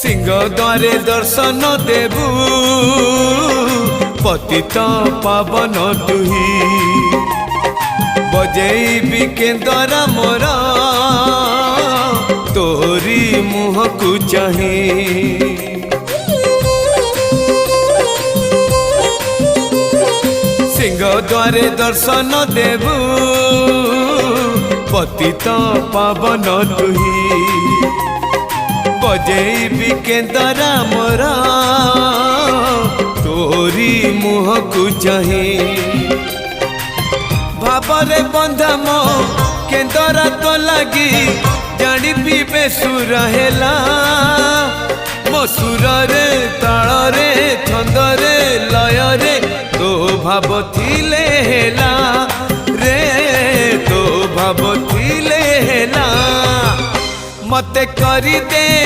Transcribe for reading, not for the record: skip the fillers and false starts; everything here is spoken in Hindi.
सिंह द्वारे दर्शन देबू पतित पावन तुही बजेबी केंदरा मोर तोरी मुह को चाहे सिंह द्वारे दर्शन देबू पतित पावन तुही बजेबी केंदरा मोर तोरी मुह को चाहे भावरे बंधा मो केंदरा तो लगी जानी पीबे सुर हेला मो सुर रे ताल रे छंद रे लय रे तो भाव थिले हेला रे तो भाव थिले हेला मते करी दे